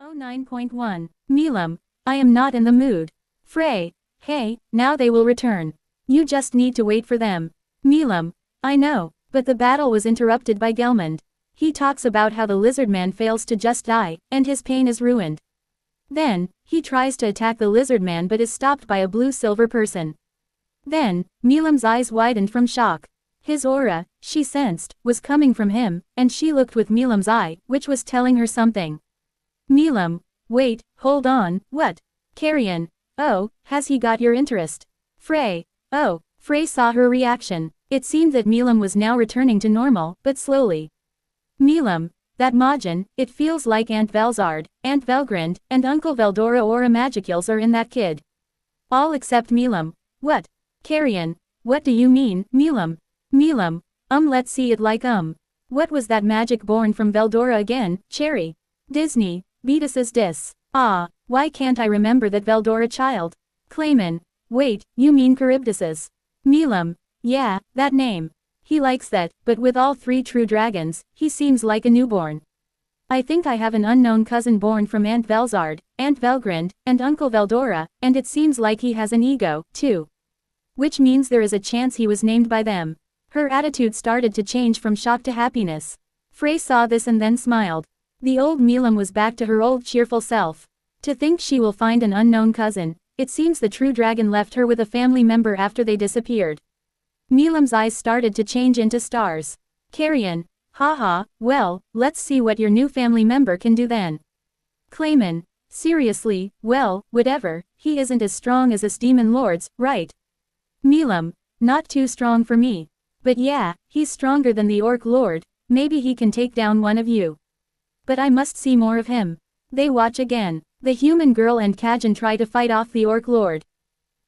09.1. Milam, I am not in the mood. Frey, hey, now they will return. You just need to wait for them. Milam, I know, but the battle was interrupted by Gelmund. He talks about how the lizard man fails to just die, and his pain is ruined. Then, he tries to attack the lizard man but is stopped by a blue-silver person. Then, Milam's eyes widened from shock. His aura, she sensed, was coming from him, and she looked with Milam's eye, which was telling her something. Milam, wait, hold on, what? Carrion, oh, has he got your interest? Frey, oh, Frey saw her reaction. It seemed that Milam was now returning to normal, but slowly. Milam, that Majin, it feels like Aunt Velzard, Aunt Velgrind, and Uncle Veldora aura magicules are in that kid. All except Milam. What? Carrion, what do you mean, Milam? Milam, let's see it like what was that magic born from Veldora again, Cherry? Disney, Beatus's dis. Ah, why can't I remember that Veldora child? Clayman, wait, you mean Charybdis's. Milam, yeah, that name. He likes that, but with all three true dragons, he seems like a newborn. I think I have an unknown cousin born from Aunt Velzard, Aunt Velgrind, and Uncle Veldora, and it seems like he has an ego, too. Which means there is a chance he was named by them. Her attitude started to change from shock to happiness. Frey saw this and then smiled. The old Milam was back to her old cheerful self. To think she will find an unknown cousin, it seems the true dragon left her with a family member after they disappeared. Milam's eyes started to change into stars. Carrion, haha, well, let's see what your new family member can do then. Clayman, seriously, well, whatever, he isn't as strong as us demon lords, right? Milam, not too strong for me. But yeah, he's stronger than the orc lord, maybe he can take down one of you. But I must see more of him. They watch again. The human girl and Kajin try to fight off the orc lord.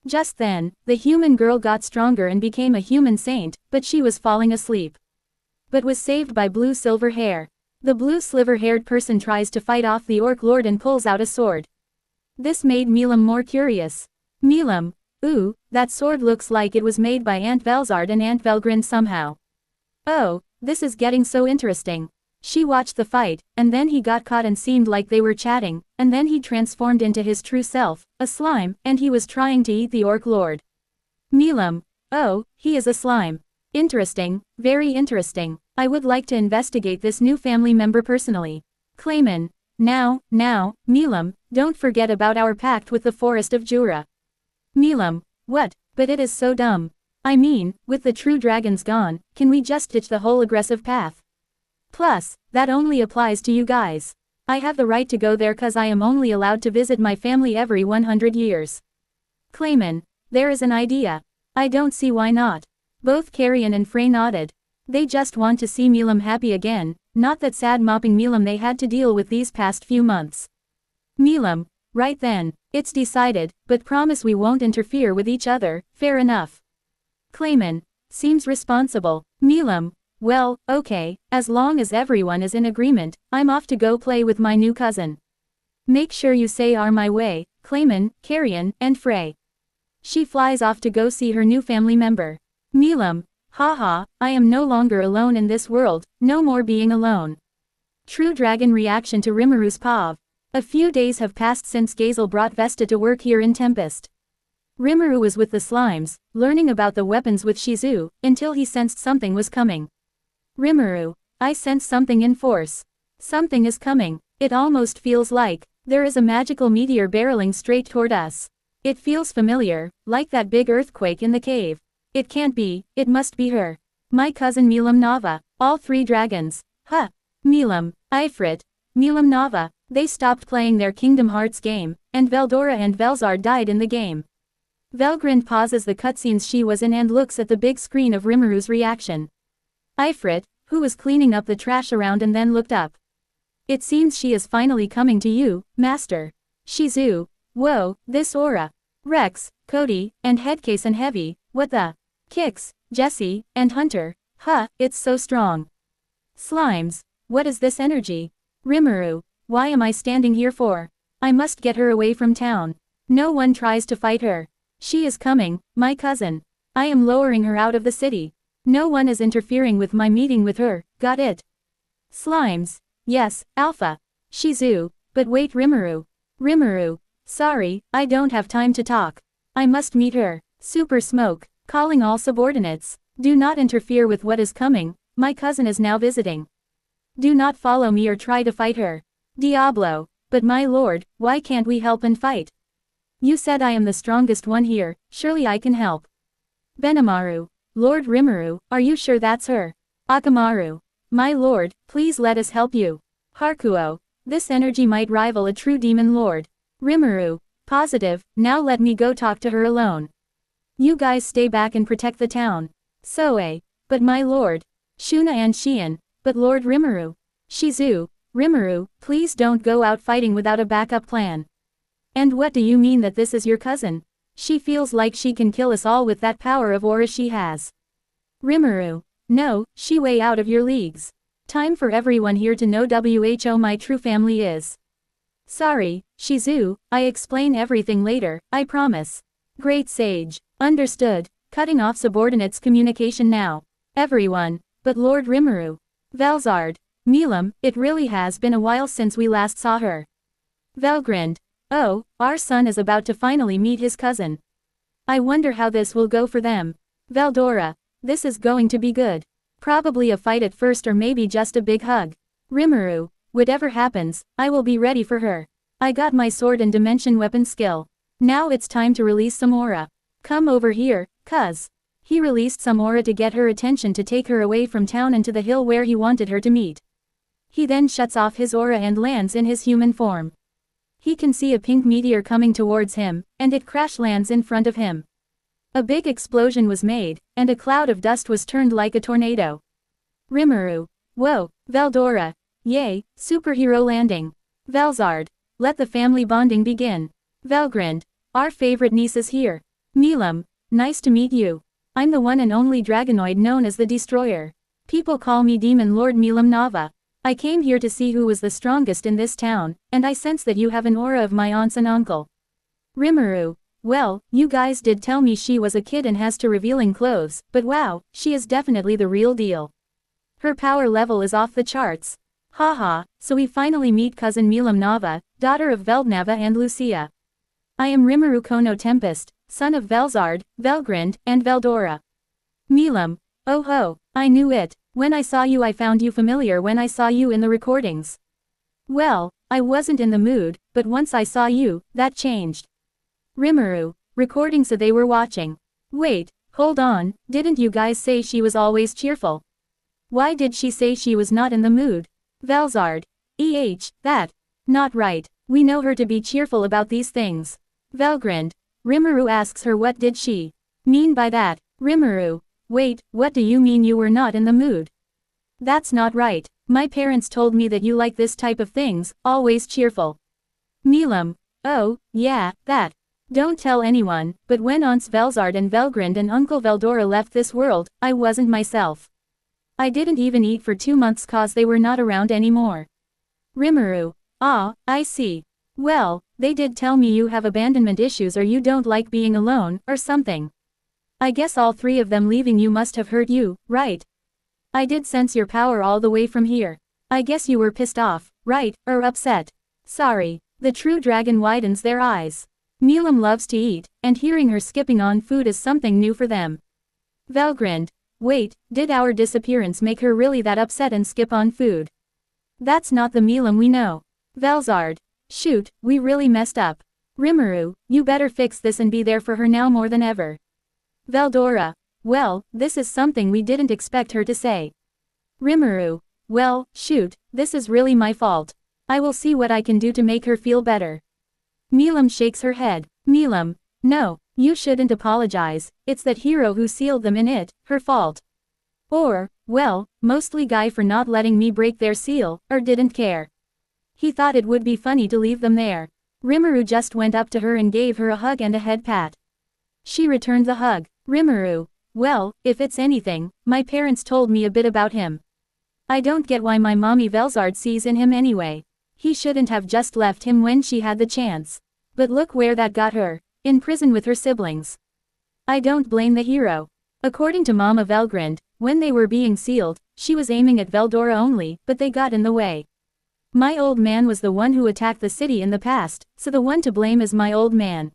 Just then, the human girl got stronger and became a human saint, but she was falling asleep. But was saved by blue silver hair. The blue silver-haired person tries to fight off the orc lord and pulls out a sword. This made Milam more curious. Milam, ooh, that sword looks like it was made by Aunt Velzard and Aunt Velgrind somehow. Oh, this is getting so interesting. She watched the fight, and then he got caught and seemed like they were chatting, and then he transformed into his true self, a slime, and he was trying to eat the orc lord. Milam, oh, he is a slime. Interesting, very interesting. I would like to investigate this new family member personally. Clayman, now, Milam, don't forget about our pact with the forest of Jura. Milam, what, but it is so dumb. I mean, with the true dragons gone, can we just ditch the whole aggressive path? Plus, that only applies to you guys. I have the right to go there cause I am only allowed to visit my family every 100 years. Clayman, there is an idea. I don't see why not. Both Carrion and Frey nodded. They just want to see Milam happy again, not that sad mopping Milam they had to deal with these past few months. Milam, right then, it's decided, but promise we won't interfere with each other, fair enough. Clayman, seems responsible. Milam, well, okay, as long as everyone is in agreement, I'm off to go play with my new cousin. Make sure you say are my way, Clayman, Carrion, and Frey. She flies off to go see her new family member. Milam, haha, I am no longer alone in this world, no more being alone. True dragon reaction to Rimmeru's POV. A few days have passed since Gazel brought Vesta to work here in Tempest. Rimmeru was with the slimes, learning about the weapons with Shizu, until he sensed something was coming. Rimmeru, I sense something in force. Something is coming. It almost feels like there is a magical meteor barreling straight toward us. It feels familiar, like that big earthquake in the cave. It can't be, it must be her. My cousin Milam Nava, all three dragons. Huh. Milam, Ifrit, Milam Nava. They stopped playing their Kingdom Hearts game, and Veldora and Velzard died in the game. Velgrind pauses the cutscenes she was in and looks at the big screen of Rimmeru's reaction. Ifrit, who was cleaning up the trash around and then looked up. It seems she is finally coming to you, Master. Shizu, whoa, this aura. Rex, Cody, and Headcase and Heavy, what the? Kix, Jesse, and Hunter, huh, it's so strong. Slimes, what is this energy? Rimmeru, why am I standing here for? I must get her away from town. No one tries to fight her. She is coming, my cousin. I am lowering her out of the city. No one is interfering with my meeting with her, got it? Slimes, yes, Alpha. Shizu, But wait, Rimuru. Rimuru. Sorry, I don't have time to talk. I must meet her. Super Smoke. Calling all subordinates. Do not interfere with what is coming, my cousin is now visiting. Do not follow me or try to fight her. Diablo. But my lord, why can't we help and fight? You said I am the strongest one here, surely I can help. Benimaru. Lord Rimuru, are you sure that's her? Akamaru. My lord, please let us help you. Hakuo. This energy might rival a true demon lord. Rimuru. Positive, now let me go talk to her alone. You guys stay back and protect the town. Soe. But my lord. Shuna and Shion. But Lord Rimuru. Shizu. Rimuru, please don't go out fighting without a backup plan. And what do you mean that this is your cousin? She feels like she can kill us all with that power of aura she has. Rimuru. No, she way out of your leagues. Time for everyone here to know who my true family is. Sorry, Shizu, I explain everything later, I promise. Great sage. Understood. Cutting off subordinates' communication now. Everyone. But Lord Rimuru. Velzard. Milam, it really has been a while since we last saw her. Velgrind. Oh, our son is about to finally meet his cousin. I wonder how this will go for them. Veldora. This is going to be good. Probably a fight at first or maybe just a big hug. Rimuru. Whatever happens, I will be ready for her. I got my sword and dimension weapon skill. Now it's time to release some aura. Come over here, cuz. He released some aura to get her attention to take her away from town and to the hill where he wanted her to meet. He then shuts off his aura and lands in his human form. He can see a pink meteor coming towards him, and it crash lands in front of him. A big explosion was made, and a cloud of dust was turned like a tornado. Rimuru. Whoa, Veldora. Yay, superhero landing. Velzard. Let the family bonding begin. Velgrind. Our favorite niece is here. Milam. Nice to meet you. I'm the one and only dragonoid known as the Destroyer. People call me Demon Lord Milam Nava. I came here to see who was the strongest in this town, and I sense that you have an aura of my aunts and uncle. Rimuru. Well, you guys did tell me she was a kid and has to revealing clothes, but wow, she is definitely the real deal. Her power level is off the charts. Haha, so we finally meet cousin Milam Nava, daughter of Veldnava and Lucia. I am Rimuru Kono Tempest, son of Velzard, Velgrind, and Veldora. Milam. Oh ho, I knew it. When I saw you I found you familiar when I saw you in the recordings. Well, I wasn't in the mood, but once I saw you, that changed. Rimuru. Recordings that they were watching. Wait, hold on, didn't you guys say she was always cheerful? Why did she say she was not in the mood? Velzard. That. Not right, we know her to be cheerful about these things. Velgrind. Rimuru asks her what did she mean by that? Rimuru. Wait, what do you mean you were not in the mood? That's not right. My parents told me that you like this type of things, always cheerful. Milam. Oh, yeah, that. Don't tell anyone, but when Aunts Velzard and Velgrind and Uncle Veldora left this world, I wasn't myself. I didn't even eat for 2 months cause they were not around anymore. Rimuru. Ah, I see. Well, they did tell me you have abandonment issues or you don't like being alone, or something. I guess all 3 of them leaving you must have hurt you, right? I did sense your power all the way from here. I guess you were pissed off, right, or upset. Sorry. The true dragon widens their eyes. Milam loves to eat, and hearing her skipping on food is something new for them. Velgrind. Wait, did our disappearance make her really that upset and skip on food? That's not the Milam we know. Velzard. Shoot, we really messed up. Rimuru, you better fix this and be there for her now more than ever. Veldora. Well, this is something we didn't expect her to say. Rimuru. Well, shoot, this is really my fault. I will see what I can do to make her feel better. Milam shakes her head. Milam. No, you shouldn't apologize, it's that hero who sealed them in it, her fault. Or, well, mostly Guy for not letting me break their seal, or didn't care. He thought it would be funny to leave them there. Rimuru just went up to her and gave her a hug and a head pat. She returned the hug. Rimuru. Well, if it's anything, my parents told me a bit about him. I don't get why my mommy Velzard sees in him anyway. He shouldn't have just left him when she had the chance. But look where that got her. In prison with her siblings. I don't blame the hero. According to Mama Velgrind, when they were being sealed, she was aiming at Veldora only, but they got in the way. My old man was the one who attacked the city in the past, so the one to blame is my old man.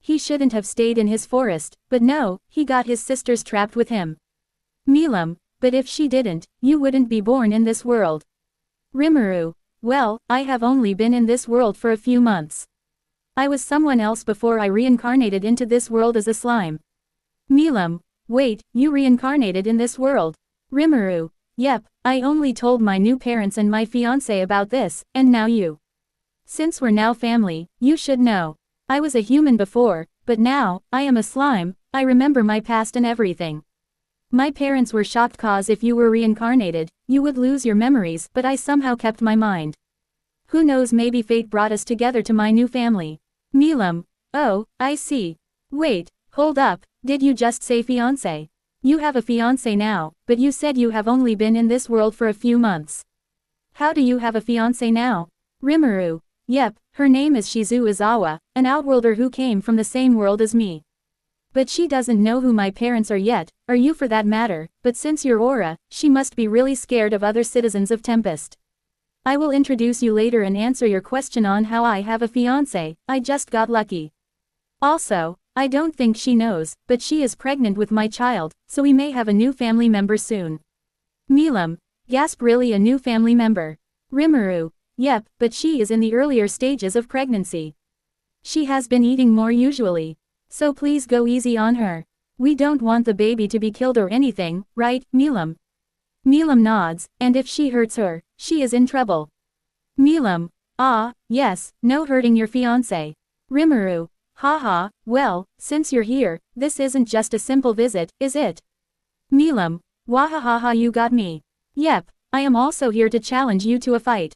He shouldn't have stayed in his forest, but no, he got his sisters trapped with him. Milam, but if she didn't, you wouldn't be born in this world. Rimuru, well, I have only been in this world for a few months. I was someone else before I reincarnated into this world as a slime. Milam, wait, you reincarnated in this world? Rimuru, yep, I only told my new parents and my fiancé about this, and now you. Since we're now family, you should know. I was a human before, but now, I am a slime. I remember my past and everything. My parents were shocked cause if you were reincarnated, you would lose your memories, but I somehow kept my mind. Who knows, maybe fate brought us together to my new family. Milam, oh, I see. Wait, hold up, did you just say fiancé? You have a fiancé now, but you said you have only been in this world for a few months. How do you have a fiancé now? Rimuru, yep, her name is Shizu Izawa, an outworlder who came from the same world as me. But she doesn't know who my parents are yet, or you for that matter, but since you're Aura, she must be really scared of other citizens of Tempest. I will introduce you later and answer your question on how I have a fiancé. I just got lucky. Also, I don't think she knows, but she is pregnant with my child, so we may have a new family member soon. Milam, gasp, really a new family member? Rimuru, yep, but she is in the earlier stages of pregnancy. She has been eating more usually. So please go easy on her. We don't want the baby to be killed or anything, right, Milam? Milam nods, and if she hurts her, she is in trouble. Milam, ah, yes, no hurting your fiancé. Rimuru, haha, well, since you're here, this isn't just a simple visit, is it? Milam, wahahaha, you got me. Yep, I am also here to challenge you to a fight.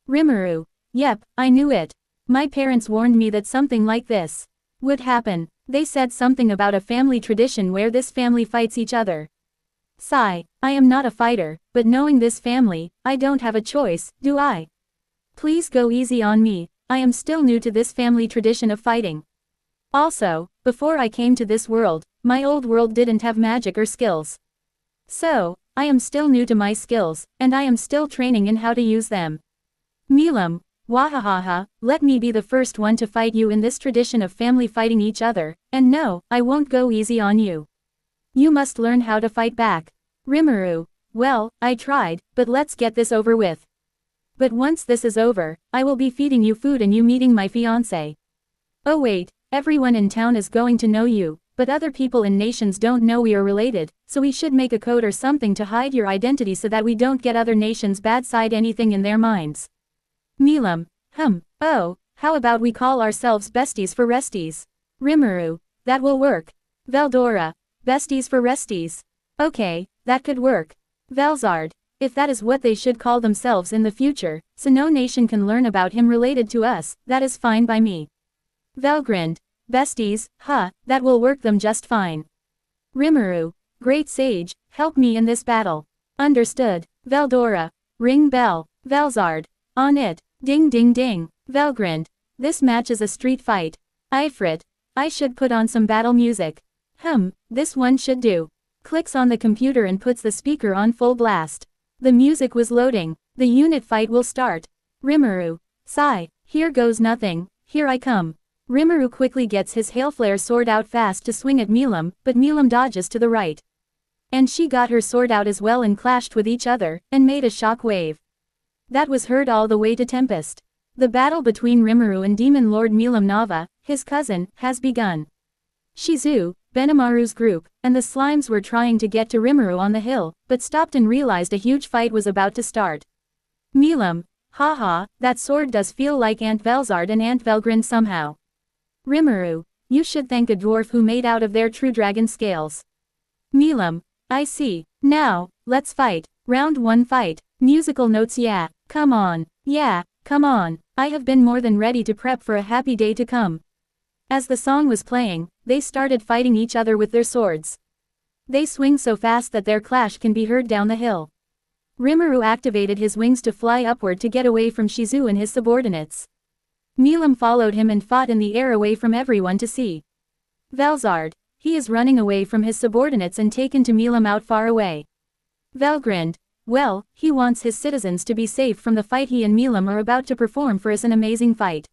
Rimuru, yep, I knew it. My parents warned me that something like this would happen. They said something about a family tradition where this family fights each other. Sigh, I am not a fighter, but knowing this family, I don't have a choice, do I? Please go easy on me, I am still new to this family tradition of fighting. Also, before I came to this world, my old world didn't have magic or skills. So, I am still new to my skills, and I am still training in how to use them. Milam, wahahaha, let me be the first one to fight you in this tradition of family fighting each other, and no, I won't go easy on you. You must learn how to fight back. Rimuru, well, I tried, but let's get this over with. But once this is over, I will be feeding you food and you meeting my fiancé. Oh wait, everyone in town is going to know you, but other people in nations don't know we are related, so we should make a code or something to hide your identity so that we don't get other nations' bad side anything in their minds. Milam, oh, how about we call ourselves besties for resties? Rimuru, that will work. Veldora, besties for resties. Okay, that could work. Velzard, if that is what they should call themselves in the future, so no nation can learn about him related to us, that is fine by me. Velgrind, besties, that will work them just fine. Rimuru, great sage, help me in this battle. Understood. Veldora, ring bell. Velzard, on it. Ding ding ding. Velgrind, this match is a street fight. Ifrit, I should put on some battle music. This one should do. Clicks on the computer and puts the speaker on full blast. The music was loading. The unit fight will start. Rimuru, sigh, here goes nothing, here I come. Rimuru quickly gets his Hailflare sword out fast to swing at Milam, but Milam dodges to the right. And she got her sword out as well and clashed with each other, and made a shock wave. That was heard all the way to Tempest. The battle between Rimuru and Demon Lord Milam Nava, his cousin, has begun. Shizu, Benimaru's group, and the slimes were trying to get to Rimuru on the hill, but stopped and realized a huge fight was about to start. Milam, haha, that sword does feel like Aunt Velzard and Aunt Velgrind somehow. Rimuru, you should thank a dwarf who made out of their true dragon scales. Milam, I see. Now, let's fight. Round 1 fight. Musical notes, yeah, come on. Yeah, come on. I have been more than ready to prep for a happy day to come. As the song was playing, they started fighting each other with their swords. They swing so fast that their clash can be heard down the hill. Rimuru activated his wings to fly upward to get away from Shizu and his subordinates. Milam followed him and fought in the air away from everyone to see. Velzard, he is running away from his subordinates and taken to Milam out far away. Velgrind, Well, he wants his citizens to be safe from the fight he and Milam are about to perform for us, an amazing fight.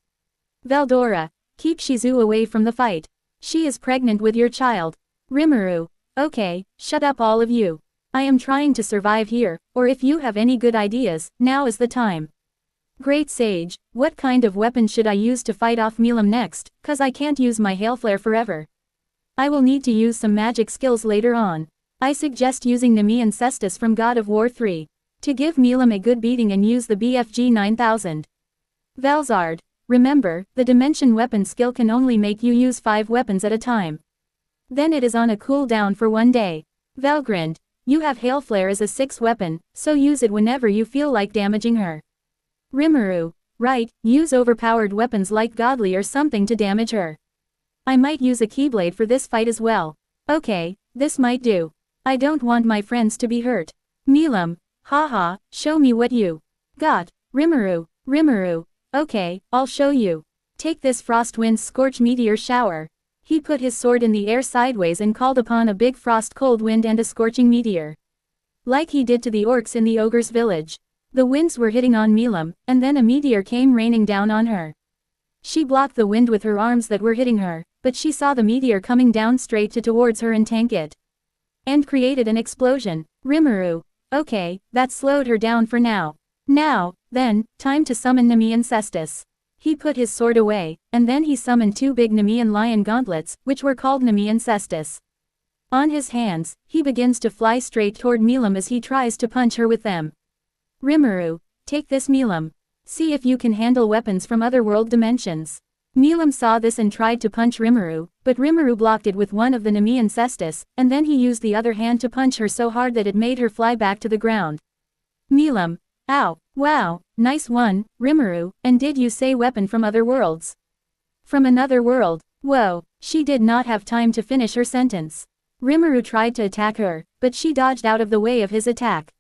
Veldora, keep Shizu away from the fight. She is pregnant with your child. Rimuru, okay, shut up all of you. I am trying to survive here, or if you have any good ideas, now is the time. Great Sage, what kind of weapon should I use to fight off Milam next, cause I can't use my Hailflare forever. I will need to use some magic skills later on. I suggest using Nemean Cestus from God of War 3. To give Milam a good beating and use the BFG 9000. Velzard, remember, the Dimension Weapon skill can only make you use 5 weapons at a time. Then it is on a cooldown for 1 day. Velgrind, you have Hailflare as a 6th weapon, so use it whenever you feel like damaging her. Rimuru, right, use overpowered weapons like Godly or something to damage her. I might use a Keyblade for this fight as well. Okay, this might do. I don't want my friends to be hurt. Milam, haha, show me what you got. Rimuru, okay, I'll show you. Take this Frostwind Scorch Meteor Shower. He put his sword in the air sideways and called upon a big frost cold wind and a scorching meteor. Like he did to the orcs in the ogre's village. The winds were hitting on Milam, and then a meteor came raining down on her. She blocked the wind with her arms that were hitting her, but she saw the meteor coming down straight towards her and tanked it. And created an explosion. Rimuru, okay, that slowed her down for now. Now, then, time to summon Nemean Cestus. He put his sword away, and then he summoned 2 big Nemean lion gauntlets, which were called Nemean Cestus. On his hands, he begins to fly straight toward Milam as he tries to punch her with them. Rimuru, take this Milam. See if you can handle weapons from otherworld dimensions. Milam saw this and tried to punch Rimuru, but Rimuru blocked it with one of the Nemean Cestus, and then he used the other hand to punch her so hard that it made her fly back to the ground. Milam, ow, wow, nice one, Rimuru, and did you say weapon from other worlds? From another world, whoa, she did not have time to finish her sentence. Rimuru tried to attack her, but she dodged out of the way of his attack.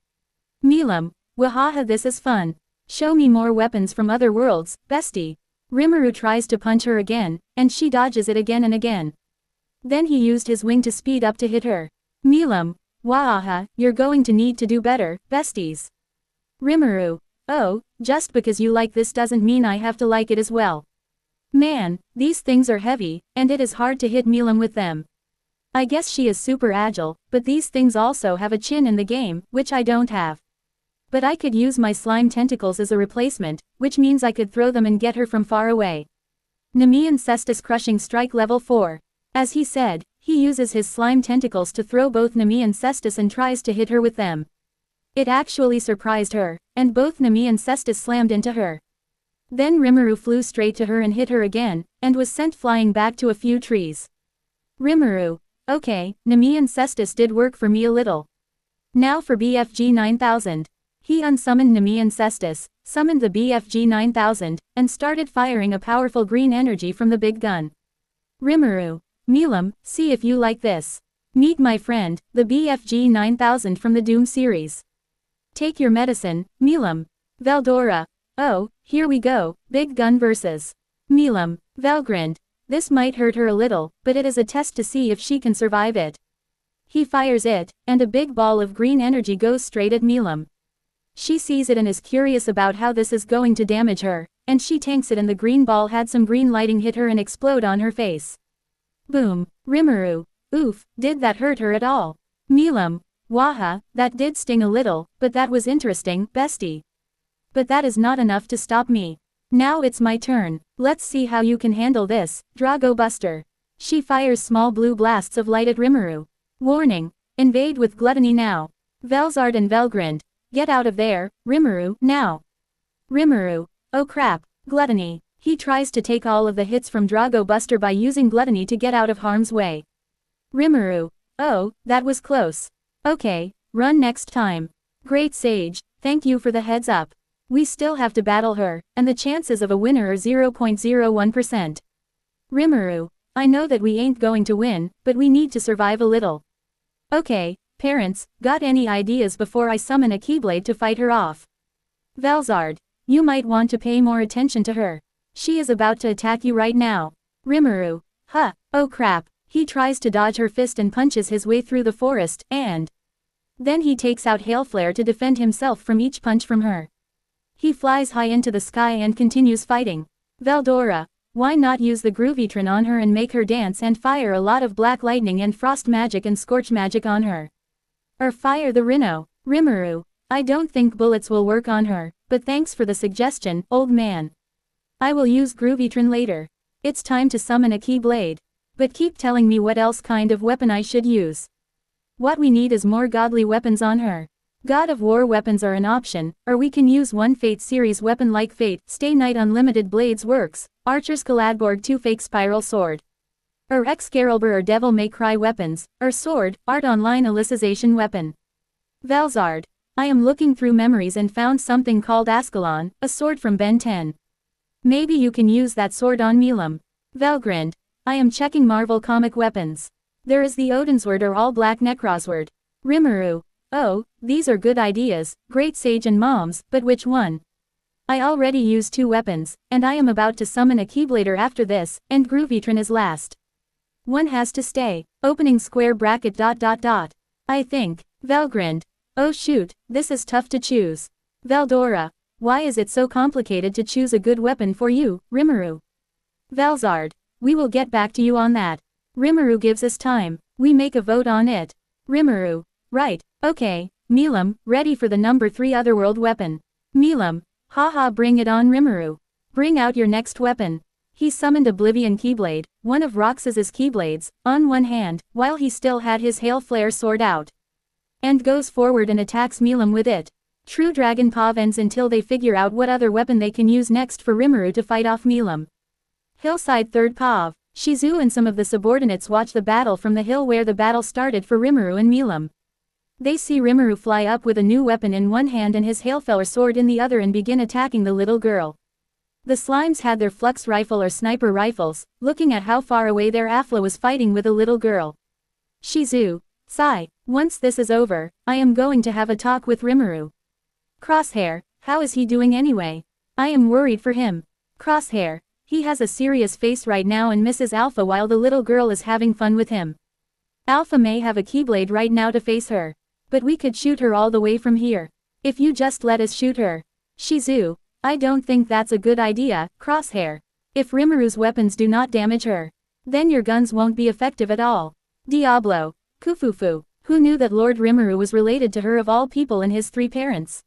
Milam, wahaha, this is fun. Show me more weapons from other worlds, bestie. Rimuru tries to punch her again, and she dodges it again and again. Then he used his wing to speed up to hit her. Milam, wahaha, you're going to need to do better, besties. Rimuru, oh, just because you like this doesn't mean I have to like it as well. Man, these things are heavy, and it is hard to hit Milam with them. I guess she is super agile, but these things also have a chin in the game, which I don't have. But I could use my slime tentacles as a replacement, which means I could throw them and get her from far away. Nemean Cestus Crushing Strike Level 4. As he said, he uses his slime tentacles to throw both Nemean Cestus and tries to hit her with them. It actually surprised her, and both Nemean Cestus slammed into her. Then Rimuru flew straight to her and hit her again, and was sent flying back to a few trees. Rimuru, okay, Nemean Cestus did work for me a little. Now for BFG 9000. He unsummoned Nemean Cestus, summoned the BFG 9000, and started firing a powerful green energy from the big gun. Rimuru, Milam, see if you like this. Meet my friend, the BFG 9000 from the Doom series. Take your medicine, Milam. Veldora, oh, here we go, big gun versus Milam, Velgrind. This might hurt her a little, but it is a test to see if she can survive it. He fires it, and a big ball of green energy goes straight at Milam. She sees it and is curious about how this is going to damage her, and she tanks it and the green ball had some green lighting hit her and explode on her face. Boom, Rimuru, oof, did that hurt her at all? Milam, waha, that did sting a little, but that was interesting, bestie. But that is not enough to stop me. Now it's my turn, let's see how you can handle this, Drago Buster. She fires small blue blasts of light at Rimuru. Warning, invade with gluttony now. Velzard and Velgrind. Get out of there, Rimuru, now. Rimuru, oh crap, gluttony. He tries to take all of the hits from Drago Buster by using gluttony to get out of harm's way. Rimuru, oh, that was close. Okay, run next time. Great Sage, thank you for the heads up. We still have to battle her, and the chances of a winner are 0.01%. Rimuru, I know that we ain't going to win, but we need to survive a little. Okay. Parents, got any ideas before I summon a Keyblade to fight her off? Velzard, you might want to pay more attention to her. She is about to attack you right now. Rimuru, huh, oh crap, he tries to dodge her fist and punches his way through the forest, and Then he takes out Hail Flare to defend himself from each punch from her. He flies high into the sky and continues fighting. Veldora, why not use the Groovitron on her and make her dance and fire a lot of black lightning and frost magic and scorch magic on her? Or fire the Rhino. Rimuru, I don't think bullets will work on her, but thanks for the suggestion, old man. I will use Groovitron later. It's time to summon a Keyblade. But keep telling me what else kind of weapon I should use. What we need is more godly weapons on her. God of War weapons are an option, or we can use one Fate series weapon like Fate, Stay Night Unlimited Blades works, Archer's Galadborg 2 Fake Spiral Sword. Or Excalibur or Devil May Cry weapons, or Sword, Art Online Alicization weapon. Velzard, I am looking through memories and found something called Ascalon, a sword from Ben 10. Maybe you can use that sword on Milam. Velgrind, I am checking Marvel comic weapons. There is the Odinsword or All Black Necrosword. Rimuru, oh, these are good ideas, Great Sage and Moms, but which one? I already used 2 weapons, and I am about to summon a Keyblader after this, and Groovitron is last. One has to stay, opening square bracket ... I think, Velgrind, oh shoot, this is tough to choose. Veldora, why is it so complicated to choose a good weapon for you, Rimuru? Velzard, we will get back to you on that. Rimuru gives us time, we make a vote on it. Rimuru, right, okay, Milam, ready for the number 3 Otherworld weapon. Milam, haha, bring it on Rimuru. Bring out your next weapon. He summoned Oblivion Keyblade, one of Roxas's Keyblades, on one hand, while he still had his Hail Flare sword out. And goes forward and attacks Milam with it. True Dragon Pav ends until they figure out what other weapon they can use next for Rimuru to fight off Milam. Hillside 3rd Pav, Shizu and some of the subordinates watch the battle from the hill where the battle started for Rimuru and Milam. They see Rimuru fly up with a new weapon in one hand and his Hailfire sword in the other and begin attacking the little girl. The slimes had their flux rifle or sniper rifles, looking at how far away their Afla was fighting with a little girl. Shizu, sigh, once this is over, I am going to have a talk with Rimuru. Crosshair, how is he doing anyway? I am worried for him. Crosshair, he has a serious face right now and misses Alpha while the little girl is having fun with him. Alpha may have a Keyblade right now to face her. But we could shoot her all the way from here. If you just let us shoot her. Shizu, I don't think that's a good idea, Crosshair. If Rimuru's weapons do not damage her, then your guns won't be effective at all. Diablo, Kufufu, who knew that Lord Rimuru was related to her of all people and his 3 parents?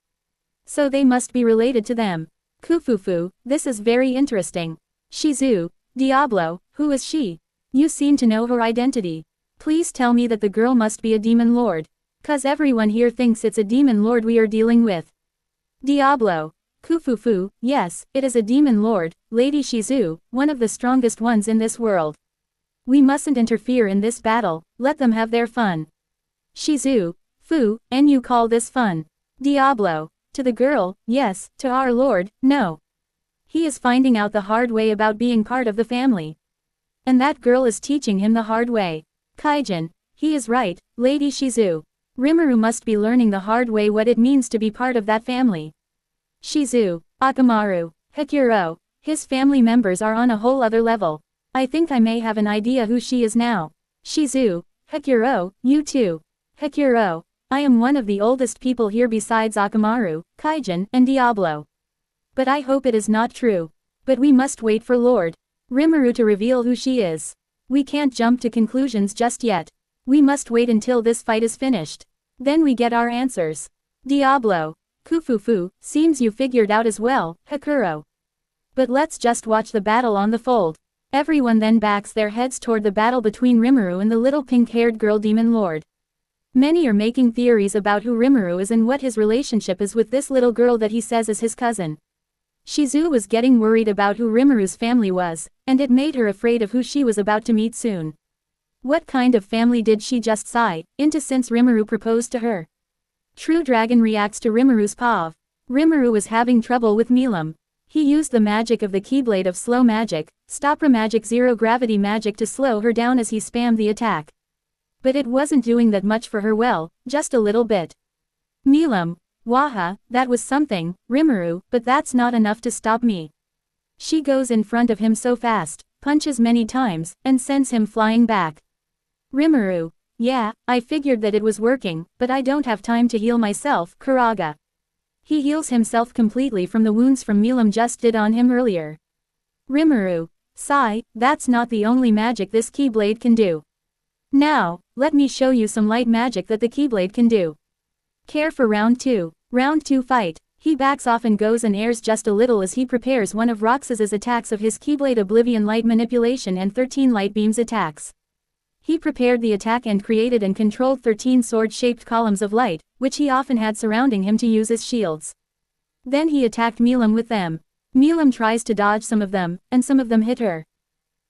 So they must be related to them. Kufufu, this is very interesting. Shizu, Diablo, who is she? You seem to know her identity. Please tell me that the girl must be a demon lord. 'Cause everyone here thinks it's a demon lord we are dealing with. Diablo, Kufufu, yes, it is a demon lord, Lady Shizu, one of the strongest ones in this world. We mustn't interfere in this battle, let them have their fun. Shizu, Fu, and you call this fun? Diablo, to the girl, yes, to our lord, no. He is finding out the hard way about being part of the family. And that girl is teaching him the hard way. Kaijin, he is right, Lady Shizu. Rimuru must be learning the hard way what it means to be part of that family. Shizu, Akamaru, Hikuro, his family members are on a whole other level. I think I may have an idea who she is now. Shizu, Hikuro, you too. Hikuro, I am one of the oldest people here besides Akamaru, Kaijin, and Diablo. But I hope it is not true. But we must wait for Lord Rimuru to reveal who she is. We can't jump to conclusions just yet. We must wait until this fight is finished. Then we get our answers. Diablo, Kufufu, seems you figured out as well, Hikuro. But let's just watch the battle on the fold. Everyone then backs their heads toward the battle between Rimuru and the little pink-haired girl demon lord. Many are making theories about who Rimuru is and what his relationship is with this little girl that he says is his cousin. Shizu was getting worried about who Rimuru's family was, and it made her afraid of who she was about to meet soon. What kind of family did she just sigh into since Rimuru proposed to her? True Dragon reacts to Rimuru's pav. Rimuru was having trouble with Milam. He used the magic of the Keyblade of Slow Magic, Stopra Magic Zero Gravity Magic to slow her down as he spammed the attack. But it wasn't doing that much for her, well, just a little bit. Milam, waha, that was something, Rimuru, but that's not enough to stop me. She goes in front of him so fast, punches many times, and sends him flying back. Rimuru, Yeah, I figured that it was working, but I don't have time to heal myself, Kuraga. He heals himself completely from the wounds from Milam just did on him earlier. Rimuru. Sigh, that's not the only magic this Keyblade can do. Now, let me show you some light magic that the Keyblade can do. Care for round 2. Round 2 fight. He backs off and goes and airs just a little as he prepares one of Roxas's attacks of his Keyblade Oblivion Light Manipulation and 13 Light Beams attacks. He prepared the attack and created and controlled 13 sword-shaped columns of light, which he often had surrounding him to use as shields. Then he attacked Milam with them. Milam tries to dodge some of them, and some of them hit her.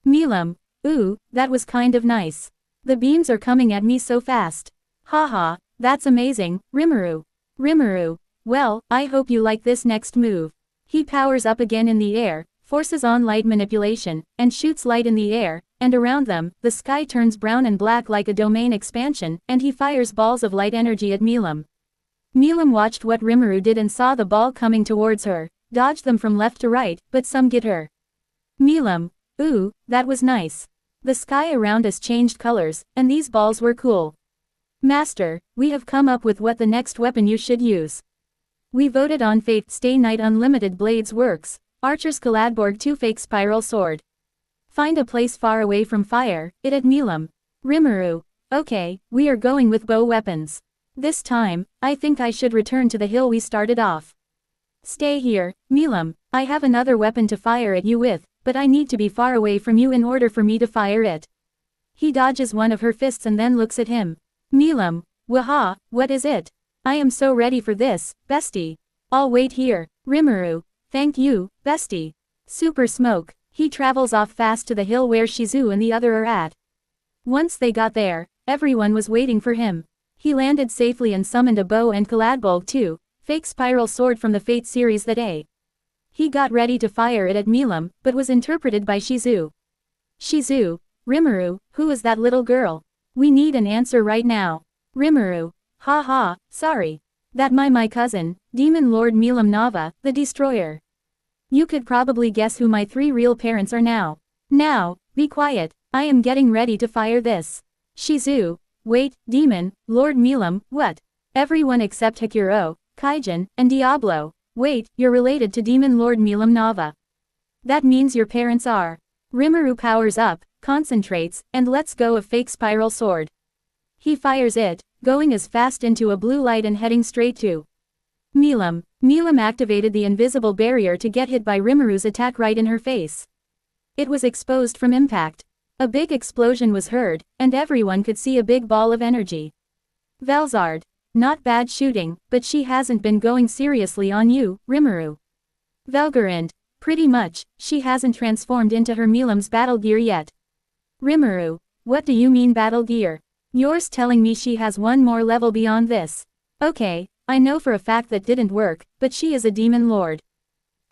Milam, ooh, that was kind of nice. The beams are coming at me so fast. Haha, that's amazing, Rimuru. Rimuru. Well, I hope you like this next move. He powers up again in the air, forces on light manipulation, and shoots light in the air, and around them, the sky turns brown and black like a domain expansion, and he fires balls of light energy at Milam. Milam watched what Rimuru did and saw the ball coming towards her, dodged them from left to right, but some get her. Milam, ooh, that was nice. The sky around us changed colors, and these balls were cool. Master, we have come up with what the next weapon you should use. We voted on Fate Stay Night Unlimited Blades Works, Archer's Kaladborg 2 Fake Spiral Sword. Find a place far away from fire, it at Milam. Rimuru. Okay, we are going with bow weapons. This time, I think I should return to the hill we started off. Stay here, Milam, I have another weapon to fire at you with, but I need to be far away from you in order for me to fire it. He dodges one of her fists and then looks at him. Milam, waha, what is it? I am so ready for this, bestie. I'll wait here, Rimuru. Thank you, bestie. Super Smoke. He travels off fast to the hill where Shizu and the other are at. Once they got there, everyone was waiting for him. He landed safely and summoned a bow and Kaladbolg 2, fake spiral sword from the Fate series that day. He got ready to fire it at Milam, but was interpreted by Shizu. Shizu, Rimuru, who is that little girl? We need an answer right now. Rimuru. Ha, sorry. That my cousin, Demon Lord Milam Nava, the Destroyer. You could probably guess who my 3 real parents are now. Now, be quiet, I am getting ready to fire this. Shizu. Wait, Demon, Lord Milam, what? Everyone except Hikuro, Kaijin, and Diablo. Wait, you're related to Demon Lord Milam Nava. That means your parents are. Rimuru powers up, concentrates, and lets go of fake spiral sword. He fires it, going as fast into a blue light and heading straight to Milam. Milam activated the invisible barrier to get hit by Rimuru's attack right in her face. It was exposed from impact. A big explosion was heard, and everyone could see a big ball of energy. Velzard. Not bad shooting, but she hasn't been going seriously on you, Rimuru. Velgarind. Pretty much, she hasn't transformed into her Milam's battle gear yet. Rimuru. What do you mean battle gear? Yours telling me she has one more level beyond this. Okay, I know for a fact that didn't work, but she is a demon lord.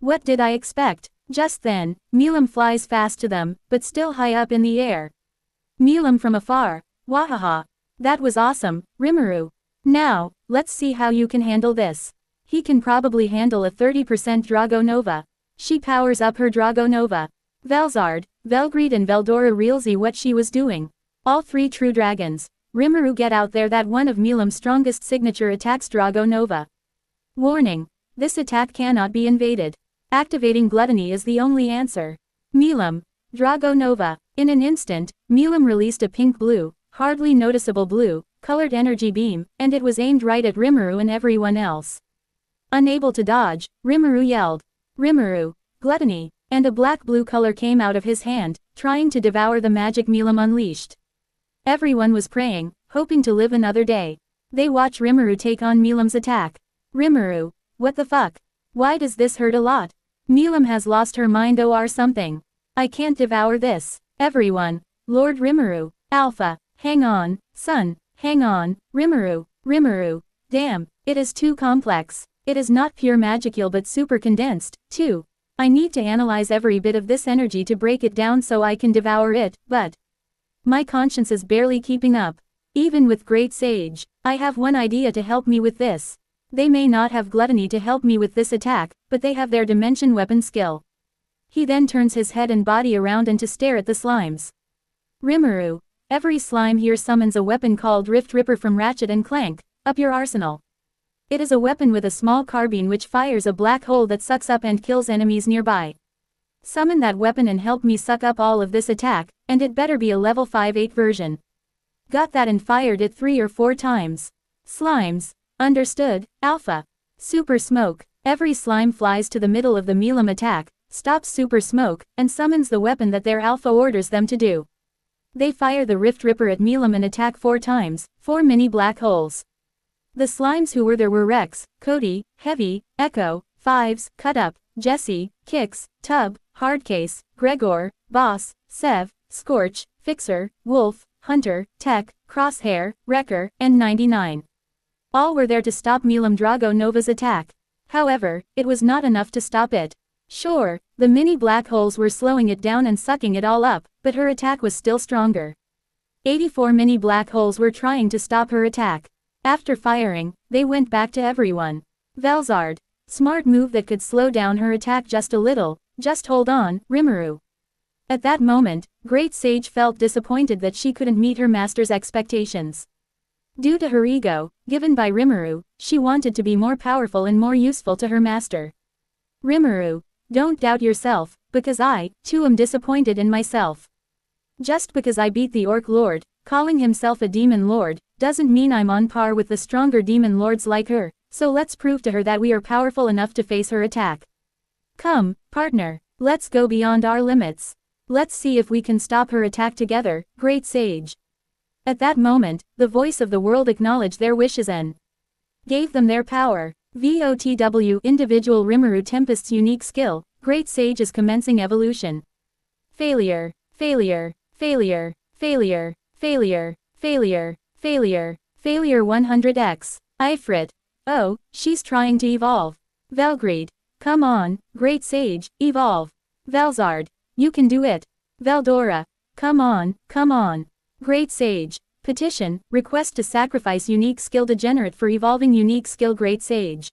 What did I expect? Just then, Milam flies fast to them, but still high up in the air. Milam from afar. Wahaha. That was awesome, Rimuru. Now, let's see how you can handle this. He can probably handle a 30% Drago Nova. She powers up her Drago Nova. Velzard, Velgreed and Veldora realize what she was doing. All 3 true dragons. Rimuru get out there that one of Milam's strongest signature attacks Drago Nova. Warning. This attack cannot be invaded. Activating Gluttony is the only answer. Milam. Drago Nova. In an instant, Milam released a pink-blue, hardly noticeable blue, colored energy beam, and it was aimed right at Rimuru and everyone else. Unable to dodge, Rimuru yelled. Rimuru. Gluttony. And a black-blue color came out of his hand, trying to devour the magic Milam unleashed. Everyone was praying, hoping to live another day. They watch Rimuru take on Milam's attack. Rimuru. What the fuck? Why does this hurt a lot? Milam has lost her mind or something. I can't devour this. Everyone. Lord Rimuru. Alpha. Hang on, son. Hang on, Rimuru. Rimuru. Damn, it is too complex. It is not pure magical but super condensed, too. I need to analyze every bit of this energy to break it down so I can devour it, but my conscience is barely keeping up. Even with Great Sage, I have one idea to help me with this. They may not have Gluttony to help me with this attack, but they have their dimension weapon skill. He then turns his head and body around and to stare at the slimes. Rimuru. Every slime here summons a weapon called Rift Ripper from Ratchet and Clank. Up your arsenal. It is a weapon with a small carbine which fires a black hole that sucks up and kills enemies nearby. Summon that weapon and help me suck up all of this attack, and it better be a level 5-8 version. Got that and fired it 3 or 4 times. Slimes. Understood, Alpha. Super Smoke. Every slime flies to the middle of the Milam attack, stops Super Smoke, and summons the weapon that their Alpha orders them to do. They fire the Rift Ripper at Milam and attack 4 times, 4 mini black holes. The slimes who were there were Rex, Cody, Heavy, Echo, Fives, Cut Up, Jesse, Kix, Tub, Hardcase, Gregor, Boss, Sev, Scorch, Fixer, Wolf, Hunter, Tech, Crosshair, Wrecker, and 99. All were there to stop Milam Drago Nova's attack. However, it was not enough to stop it. Sure, the mini black holes were slowing it down and sucking it all up, but her attack was still stronger. 84 mini black holes were trying to stop her attack. After firing, they went back to everyone. Velzard. Smart move that could slow down her attack just a little, just hold on, Rimuru. At that moment, Great Sage felt disappointed that she couldn't meet her master's expectations. Due to her ego, given by Rimuru, she wanted to be more powerful and more useful to her master. Rimuru, don't doubt yourself, because I, too, am disappointed in myself. Just because I beat the Orc Lord, calling himself a Demon Lord, doesn't mean I'm on par with the stronger Demon Lords like her, so let's prove to her that we are powerful enough to face her attack. Come, partner, let's go beyond our limits. Let's see if we can stop her attack together, Great Sage. At that moment, the voice of the world acknowledged their wishes and gave them their power. VOTW Individual Rimuru Tempest's unique skill, Great Sage is commencing evolution. Failure, failure, failure, failure, failure, failure, failure, failure 100x. Ifrit. Oh, she's trying to evolve. Velgreed. Come on, Great Sage, evolve. Velzard. You can do it. Veldora. Come on, come on. Great Sage. Petition, request to sacrifice unique skill degenerate for evolving unique skill Great Sage.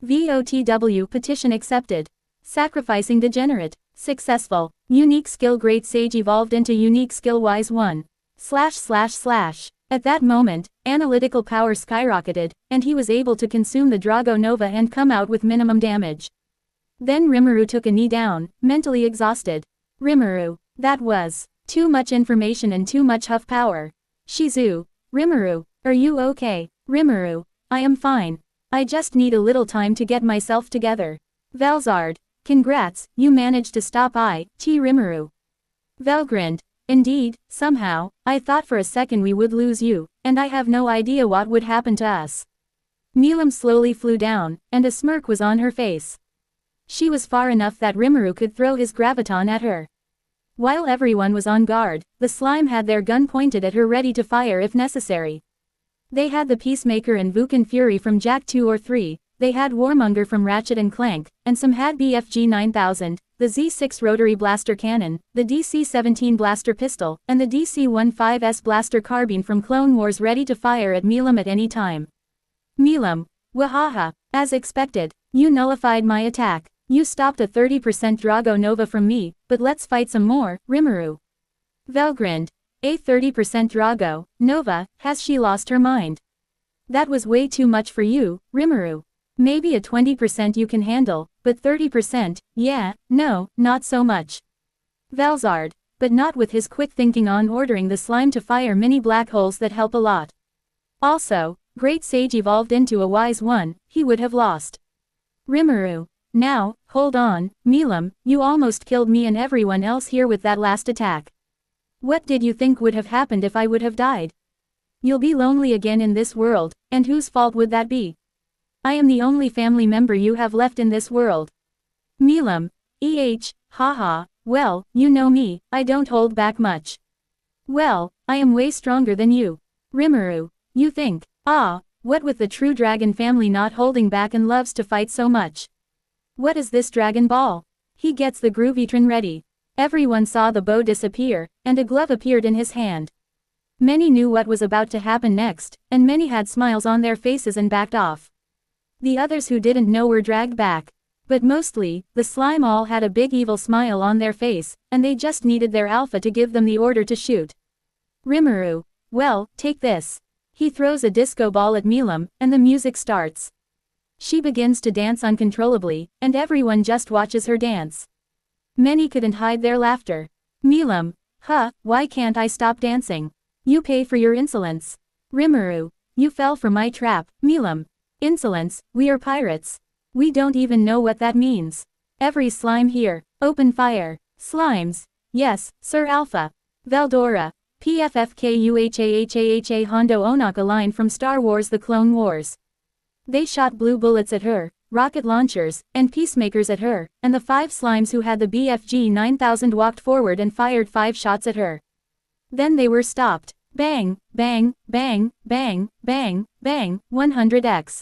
VOTW petition accepted. Sacrificing degenerate. Successful. Unique skill Great Sage evolved into unique skill Wise 1. ///. At that moment, analytical power skyrocketed, and he was able to consume the Drago Nova and come out with minimum damage. Then Rimuru took a knee down, mentally exhausted. Rimuru. That was too much information and too much huff power. Shizu. Rimuru. Are you okay? Rimuru. I am fine. I just need a little time to get myself together. Velzard. Congrats, you managed to stop Rimuru. Velgrind. Indeed, somehow, I thought for a second we would lose you, and I have no idea what would happen to us. Milam slowly flew down, and a smirk was on her face. She was far enough that Rimuru could throw his graviton at her. While everyone was on guard, the slime had their gun pointed at her ready to fire if necessary. They had the Peacemaker and Vukan Fury from Jak 2 or 3, they had Warmonger from Ratchet and Clank, and some had BFG 9000, the Z6 rotary blaster cannon, the DC-17 blaster pistol, and the DC-15S blaster carbine from Clone Wars ready to fire at Milam at any time. Milam. Wahaha. As expected, you nullified my attack. You stopped a 30% Drago Nova from me, but let's fight some more, Rimuru. Velgrind. A 30% Drago Nova, has she lost her mind? That was way too much for you, Rimuru. Maybe a 20% you can handle, but 30%, yeah, no, not so much. Velzard. But not with his quick thinking on ordering the slime to fire mini black holes that help a lot. Also, Great Sage evolved into a Wise 1, he would have lost. Rimuru. Now, hold on, Milam, you almost killed me and everyone else here with that last attack. What did you think would have happened if I would have died? You'll be lonely again in this world, and whose fault would that be? I am the only family member you have left in this world. Milam. Haha, well, you know me, I don't hold back much. Well, I am way stronger than you. Rimuru. You think, what with the true dragon family not holding back and loves to fight so much. What is this Dragon Ball? He gets the Groovitron ready. Everyone saw the bow disappear, and a glove appeared in his hand. Many knew what was about to happen next, and many had smiles on their faces and backed off. The others who didn't know were dragged back. But mostly, the slime all had a big evil smile on their face, and they just needed their alpha to give them the order to shoot. Rimuru. Well, take this. He throws a disco ball at Milam, and the music starts. She begins to dance uncontrollably, and everyone just watches her dance. Many couldn't hide their laughter. Milam. Huh, why can't I stop dancing? You pay for your insolence. Rimuru. You fell for my trap, Milam. Insolence, we are pirates. We don't even know what that means. Every slime here, open fire. Slimes. Yes, Sir Alpha. Veldora. PFFKUHAHAHA Hondo Onak, a line from Star Wars: The Clone Wars. They shot blue bullets at her, rocket launchers, and peacemakers at her, and the 5 slimes who had the BFG 9000 walked forward and fired 5 shots at her. Then they were stopped. Bang, bang, bang, bang, bang, bang, 100x.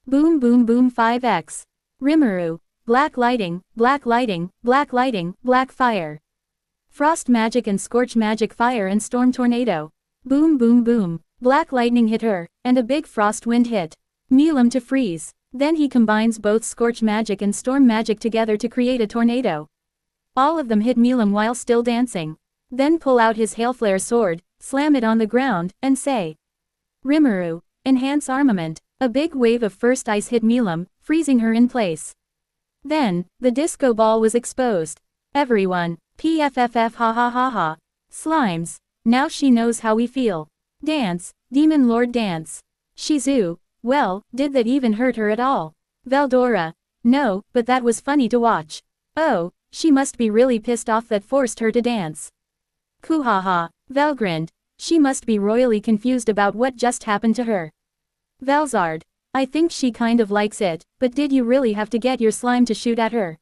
Boom boom boom 5x. Rimuru. Black lighting, black lighting, black lighting, black fire. Frost magic and scorch magic, fire and storm tornado. Boom boom boom. Black lightning hit her, and a big frost wind hit Milam to freeze. Then he combines both scorch magic and storm magic together to create a tornado. All of them hit Milam while still dancing. Then pull out his hailflare sword, slam it on the ground, and say, Rimuru, enhance armament. A big wave of first ice hit Milam, freezing her in place. Then, the disco ball was exposed. Everyone, PFFF, ha ha ha ha. Slimes. Now she knows how we feel. Dance, Demon Lord dance. Shizu. Well, did that even hurt her at all? Veldora. No, but that was funny to watch. Oh, she must be really pissed off that forced her to dance. Kuhaha. Velgrind. She must be royally confused about what just happened to her. Velzard. I think she kind of likes it, but did you really have to get your slime to shoot at her?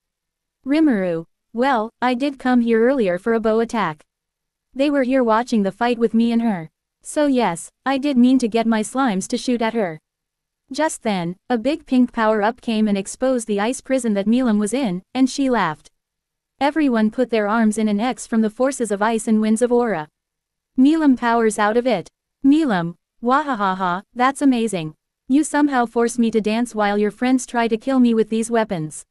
Rimuru. Well, I did come here earlier for a bow attack. They were here watching the fight with me and her. So yes, I did mean to get my slimes to shoot at her. Just then, a big pink power-up came and exposed the ice prison that Milam was in, and she laughed. Everyone put their arms in an X from the forces of ice and winds of aura. Milam powers out of it. Milam. Wahahaha, that's amazing. You somehow force me to dance while your friends try to kill me with these weapons.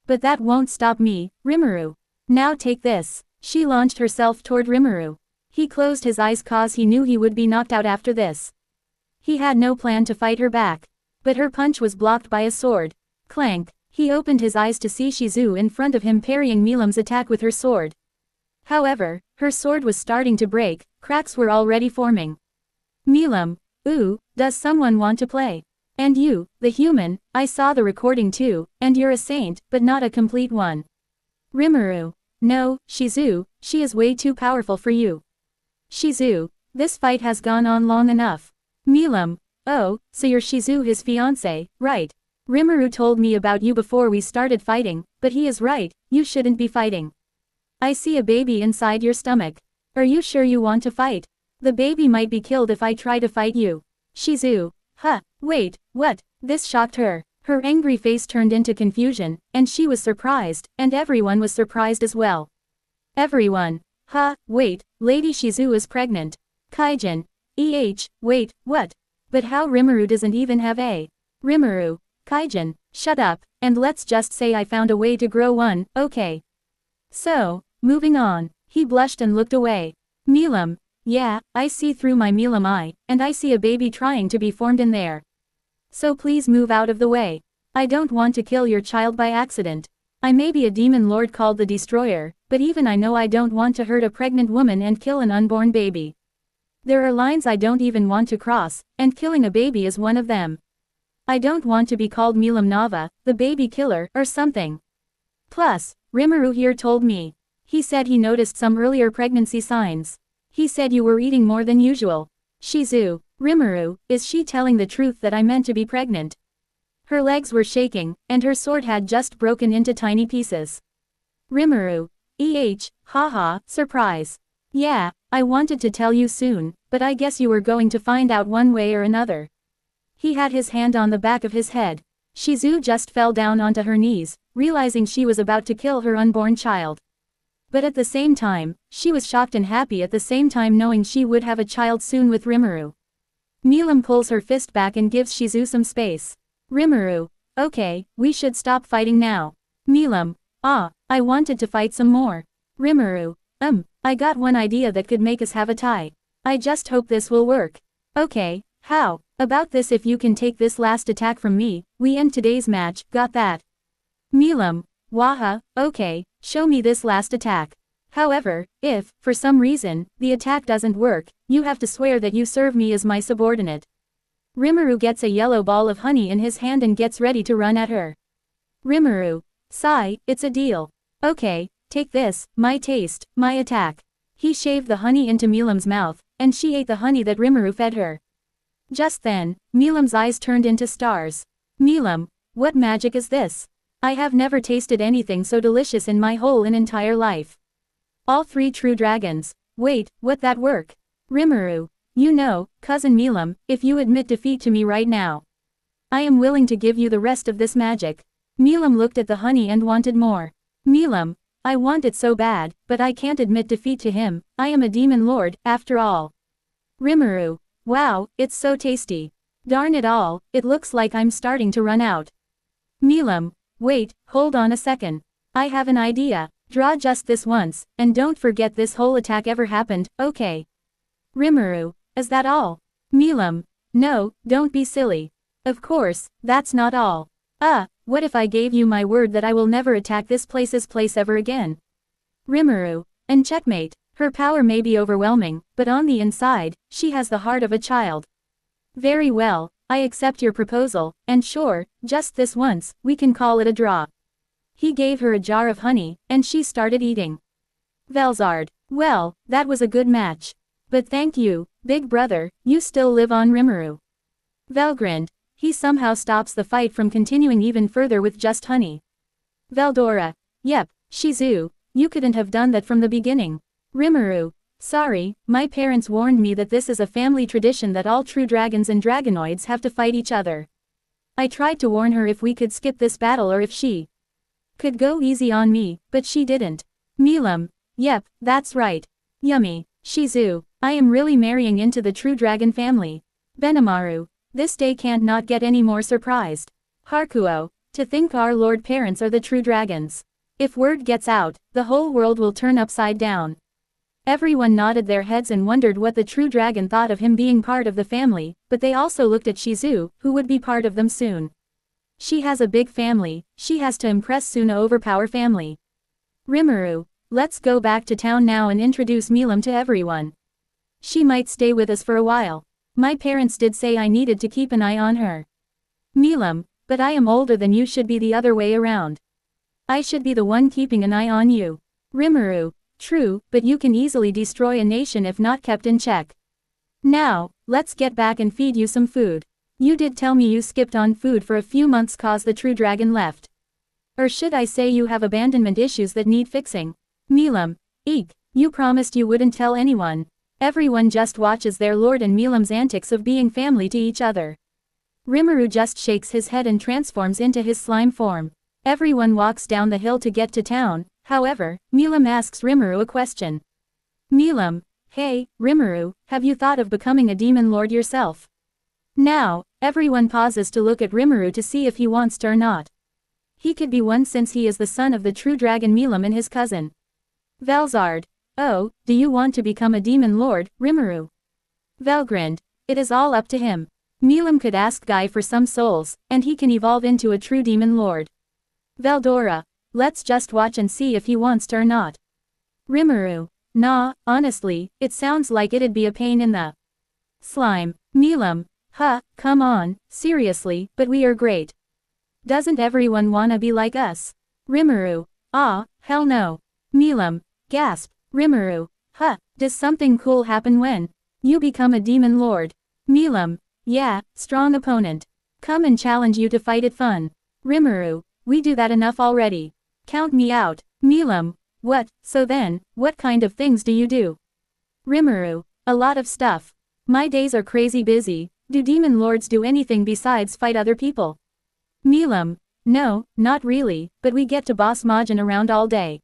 But that won't stop me, Rimuru. Now take this. She launched herself toward Rimuru. He closed his eyes cause he knew he would be knocked out after this. He had no plan to fight her back. But her punch was blocked by a sword. Clank. He opened his eyes to see Shizu in front of him parrying Milam's attack with her sword. However, her sword was starting to break, cracks were already forming. Milam. Ooh, does someone want to play? And you, the human, I saw the recording too, and you're a saint, but not a complete one. Rimuru. No, Shizu, she is way too powerful for you. Shizu. This fight has gone on long enough. Milam. Oh, so you're Shizu, his fiancé, right? Rimuru told me about you before we started fighting, but he is right, you shouldn't be fighting. I see a baby inside your stomach. Are you sure you want to fight? The baby might be killed if I try to fight you. Shizu. Huh, wait, what? This shocked her. Her angry face turned into confusion, and she was surprised, and everyone was surprised as well. Everyone. Huh, wait, Lady Shizu is pregnant. Kaijin. Wait, what? But how Rimuru doesn't even have a. Rimuru. Kaijin, shut up, and let's just say I found a way to grow one, okay? So, moving on, he blushed and looked away. Milam. Yeah, I see through my Milam eye, and I see a baby trying to be formed in there. So please move out of the way. I don't want to kill your child by accident. I may be a demon lord called the Destroyer, but even I know I don't want to hurt a pregnant woman and kill an unborn baby. There are lines I don't even want to cross, and killing a baby is one of them. I don't want to be called Milam Nava, the baby killer, or something. Plus, Rimuru here told me. He said he noticed some earlier pregnancy signs. He said you were eating more than usual. Shizu. Rimuru, is she telling the truth that I meant to be pregnant? Her legs were shaking, and her sword had just broken into tiny pieces. Rimuru. Haha, surprise. Yeah, I wanted to tell you soon, but I guess you were going to find out one way or another. He had his hand on the back of his head. Shizu just fell down onto her knees, realizing she was about to kill her unborn child. But at the same time, she was shocked and happy at the same time knowing she would have a child soon with Rimuru. Milam pulls her fist back and gives Shizu some space. Rimuru. Okay, we should stop fighting now. Milam. I wanted to fight some more. Rimuru. I got one idea that could make us have a tie. I just hope this will work. Okay, how about this? If you can take this last attack from me, we end today's match, got that? Milam, waha, okay, show me this last attack. However, if, for some reason, the attack doesn't work, you have to swear that you serve me as my subordinate. Rimuru gets a yellow ball of honey in his hand and gets ready to run at her. Rimuru, sigh, it's a deal. Okay, take this, my taste, my attack. He shaved the honey into Milam's mouth, and she ate the honey that Rimuru fed her. Just then, Milam's eyes turned into stars. Milam, what magic is this? I have never tasted anything so delicious in my whole entire life. All three true dragons. Wait, what that work? Rimuru, you know, cousin Milam, if you admit defeat to me right now, I am willing to give you the rest of this magic. Milam looked at the honey and wanted more. Milam, I want it so bad, but I can't admit defeat to him, I am a demon lord, after all. Rimuru, wow, it's so tasty. Darn it all, it looks like I'm starting to run out. Milam, wait, hold on a second. I have an idea. Draw just this once, and don't forget this whole attack ever happened, okay? Rimuru, is that all? Milam, no, don't be silly. Of course, that's not all. What if I gave you my word that I will never attack this place ever again? Rimuru, and checkmate. Her power may be overwhelming, but on the inside, she has the heart of a child. Very well, I accept your proposal, and sure, just this once, we can call it a draw. He gave her a jar of honey, and she started eating. Velzard, well, that was a good match. But thank you, big brother, you still live on. Rimuru. Vel grinned. He somehow stops the fight from continuing even further with just honey. Veldora, yep, Shizu, you couldn't have done that from the beginning. Rimuru, sorry, my parents warned me that this is a family tradition that all true dragons and dragonoids have to fight each other. I tried to warn her if we could skip this battle or if she could go easy on me, but she didn't. Milam, yep, that's right. Yummy. Shizu, I am really marrying into the true dragon family. Benimaru, this day can't not get any more surprised. Hakuo, to think our lord parents are the true dragons. If word gets out, the whole world will turn upside down. Everyone nodded their heads and wondered what the true dragon thought of him being part of the family, but they also looked at Shizu, who would be part of them soon. She has a big family, she has to impress soon to overpower family. Rimuru, let's go back to town now and introduce Milam to everyone. She might stay with us for a while. My parents did say I needed to keep an eye on her. Milam, but I am older than you, should be the other way around. I should be the one keeping an eye on you. Rimuru, true, but you can easily destroy a nation if not kept in check. Now, let's get back and feed you some food. You did tell me you skipped on food for a few months cause the true dragon left. Or should I say you have abandonment issues that need fixing. Milam, eek, you promised you wouldn't tell anyone. Everyone just watches their lord and Milam's antics of being family to each other. Rimuru just shakes his head and transforms into his slime form. Everyone walks down the hill to get to town, however, Milam asks Rimuru a question. Milam, hey, Rimuru, have you thought of becoming a demon lord yourself? Now, everyone pauses to look at Rimuru to see if he wants to or not. He could be one since he is the son of the true dragon Milam and his cousin. Velzard, oh, do you want to become a demon lord, Rimuru? Vel grinned, it is all up to him. Milam could ask Guy for some souls, and he can evolve into a true demon lord. Veldora, let's just watch and see if he wants to or not. Rimuru, nah, honestly, it sounds like it'd be a pain in the slime. Milam, huh, come on, seriously, but we are great. Doesn't everyone wanna be like us? Rimuru, hell no. Milam, gasp. Rimuru, huh, does something cool happen when you become a demon lord? Milam, yeah, strong opponent. Come and challenge you to fight it fun. Rimuru, we do that enough already. Count me out. Milam, what, so then, what kind of things do you do? Rimuru, a lot of stuff. My days are crazy busy. Do demon lords do anything besides fight other people? Milam, no, not really, but we get to boss Majin around all day.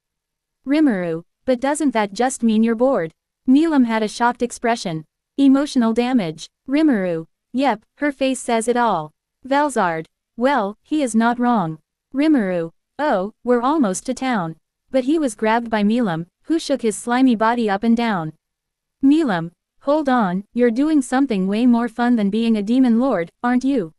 Rimuru, but doesn't that just mean you're bored? Milam had a shocked expression. Emotional damage. Rimuru, yep, her face says it all. Velzard, well, he is not wrong. Rimuru, oh, we're almost to town. But he was grabbed by Milam, who shook his slimy body up and down. Milam, Hold on, you're doing something way more fun than being a demon lord, aren't you?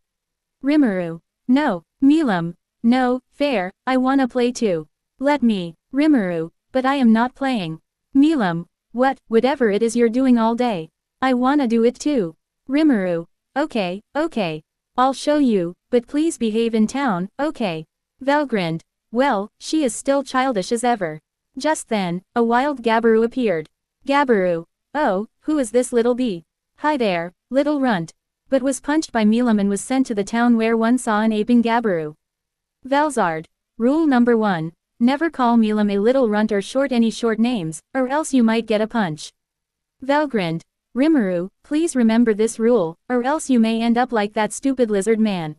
Rimuru. No. Milam. No, fair, I wanna play too. Let me. Rimuru. But I am not playing. Milam. What, whatever it is you're doing all day. I wanna do it too. Rimuru. Okay, okay. I'll show you, but please behave in town, okay. Valgrind. Well, she is still childish as ever. Just then, a wild Gabaru appeared. Gabaru. Oh, who is this little bee? Hi there, little runt. But was punched by Milam and was sent to the town where one saw an aping Gabaru. Valzard. Rule number 1. Never call Milam a little runt or short any short names, or else you might get a punch. Valgrind. Rimuru, please remember this rule, or else you may end up like that stupid lizard man.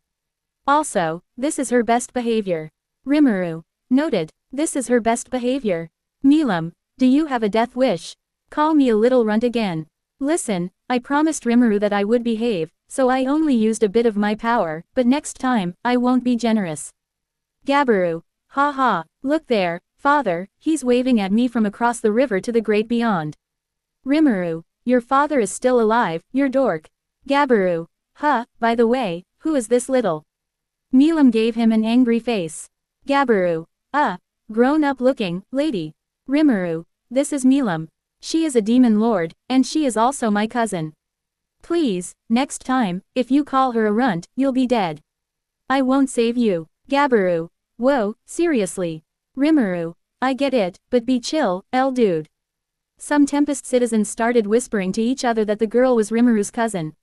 Also, this is her best behavior. Rimuru. Noted. This is her best behavior. Milam. Do you have a death wish? Call me a little runt again. Listen, I promised Rimuru that I would behave, so I only used a bit of my power, but next time, I won't be generous. Gabaru. Ha ha, look there, father, he's waving at me from across the river to the great beyond. Rimuru. Your father is still alive, you're dork. Gabaru. Huh, by the way, who is this little? Milam gave him an angry face. Gabaru. Grown-up looking, lady. Rimuru. This is Milam. She is a demon lord, and she is also my cousin. Please, next time, if you call her a runt, you'll be dead. I won't save you. Gabaru. Whoa, seriously. Rimuru. I get it, but be chill, dude. Some Tempest citizens started whispering to each other that the girl was Rimuru's cousin.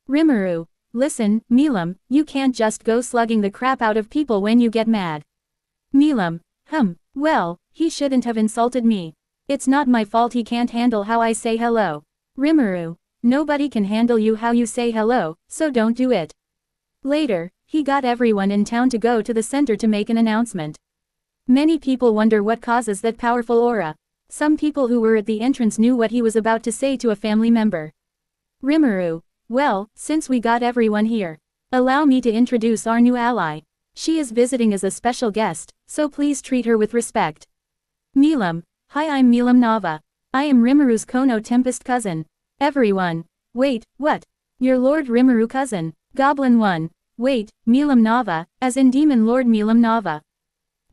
Rimuru. Listen, Milam, you can't just go slugging the crap out of people when you get mad. Milam. Well, he shouldn't have insulted me. It's not my fault he can't handle how I say hello. Rimuru. Nobody can handle you how you say hello, so don't do it. Later, he got everyone in town to go to the center to make an announcement. Many people wonder what causes that powerful aura. Some people who were at the entrance knew what he was about to say to a family member. Rimuru. Well, since we got everyone here, allow me to introduce our new ally. She is visiting as a special guest, so please treat her with respect. Milam. Hi, I'm Milam Nava. I am Rimuru's Kono Tempest cousin. Everyone. Wait, what? Your Lord Rimuru cousin. Goblin 1. Wait, Milam Nava, as in Demon Lord Milam Nava.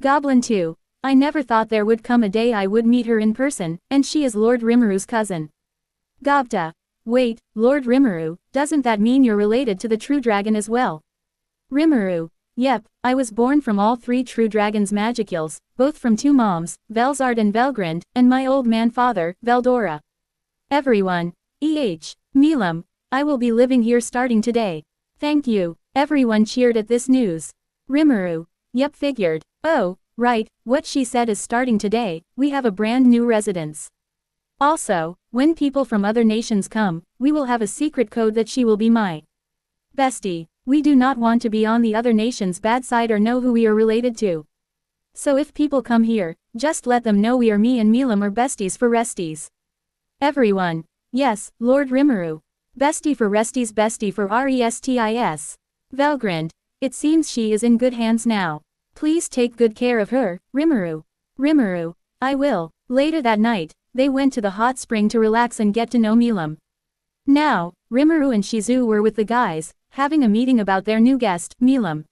Goblin 2. I never thought there would come a day I would meet her in person, and she is Lord Rimuru's cousin. Gobta. Wait, Lord Rimuru, doesn't that mean you're related to the true dragon as well? Rimuru. Yep, I was born from all 3 true dragons Magicals, both from 2 moms, Velzard and Velgrind, and my old man father, Veldora. Everyone. Milam. I will be living here starting today. Thank you. Everyone cheered at this news. Rimuru. Yep, figured. Oh, right, what she said is starting today, we have a brand new residence. Also, when people from other nations come, we will have a secret code that she will be my bestie. We do not want to be on the other nation's bad side or know who we are related to. So if people come here, just let them know we are me and Milam are besties for resties. Everyone. Yes, Lord Rimuru. Bestie for resties, bestie for restis. Velgrind. It seems she is in good hands now. Please take good care of her, Rimuru. Rimuru. I will. Later that night, they went to the hot spring to relax and get to know Milam. Now, Rimuru and Shizu were with the guys, having a meeting about their new guest, Milam.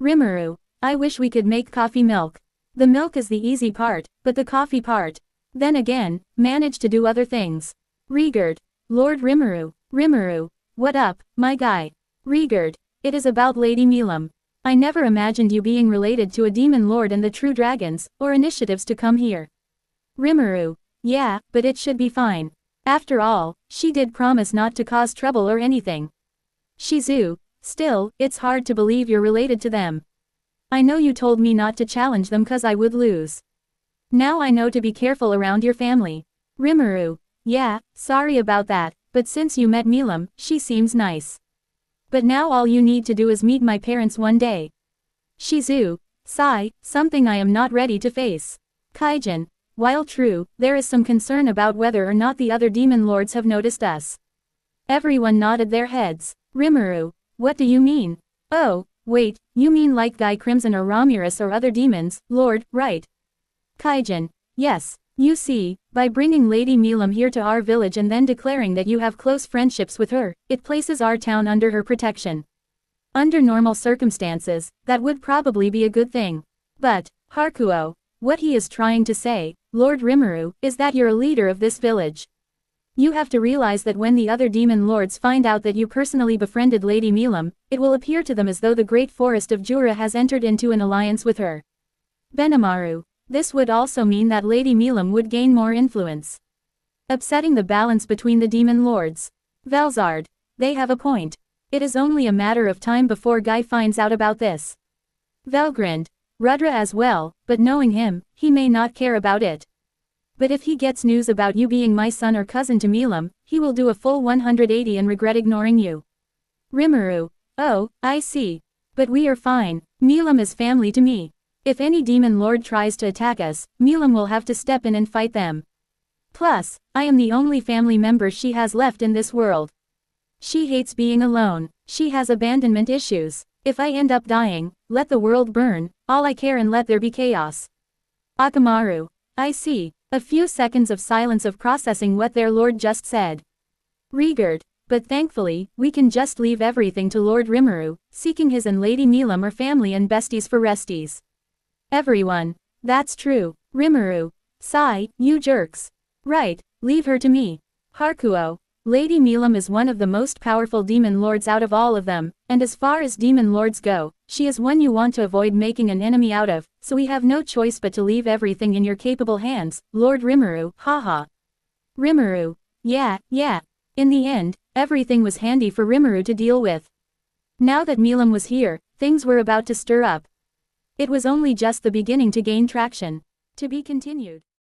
Rimuru. I wish we could make coffee milk. The milk is the easy part, but the coffee part. Then again, manage to do other things. Rigurd. Lord Rimuru. Rimuru. What up, my guy? Rigurd. It is about Lady Milam. I never imagined you being related to a demon lord and the true dragons, or initiatives to come here. Rimuru. Yeah, but it should be fine. After all, she did promise not to cause trouble or anything. Shizu. Still, it's hard to believe you're related to them. I know you told me not to challenge them cause I would lose. Now I know to be careful around your family. Rimuru. Yeah, sorry about that, but since you met Milam, she seems nice. But now all you need to do is meet my parents one day. Shizu. Sigh, something I am not ready to face. Kaijin. While true, there is some concern about whether or not the other demon lords have noticed us. Everyone nodded their heads. Rimuru. What do you mean? Oh, wait, you mean like Guy Crimson or Ramirez or other demons, Lord, right? Kaijin. Yes. You see, By bringing Lady Milam here to our village and then declaring that you have close friendships with her, it places our town under her protection. Under normal circumstances, that would probably be a good thing. But, Hakuo, what he is trying to say, Lord Rimuru, is that you're a leader of this village. You have to realize that when the other demon lords find out that you personally befriended Lady Milam, it will appear to them as though the great forest of Jura has entered into an alliance with her. Benimaru. This would also mean that Lady Milam would gain more influence, upsetting the balance between the demon lords. Velzard. They have a point. It is only a matter of time before Guy finds out about this. Vel grinned. Rudra as well, but knowing him, he may not care about it. But if he gets news about you being my son or cousin to Milam, he will do a full 180 and regret ignoring you. Rimuru. Oh, I see. But we are fine. Milam is family to me. If any demon lord tries to attack us, Milam will have to step in and fight them. Plus, I am the only family member she has left in this world. She hates being alone. She has abandonment issues. If I end up dying, let the world burn, all I care, and let there be chaos. Akamaru. I see. A few seconds of silence of processing what their lord just said. Rigurd. But thankfully, we can just leave everything to Lord Rimuru, seeking his and Lady Milam are family and besties for resties. Everyone. That's true. Rimuru. Sigh, you jerks. Right, leave her to me. Hakuo. Lady Milam is one of the most powerful demon lords out of all of them, and as far as demon lords go, she is one you want to avoid making an enemy out of, so we have no choice but to leave everything in your capable hands, Lord Rimuru, haha. Rimuru. Yeah. In the end, everything was handy for Rimuru to deal with. Now that Milam was here, things were about to stir up. It was only just the beginning to gain traction. To be continued.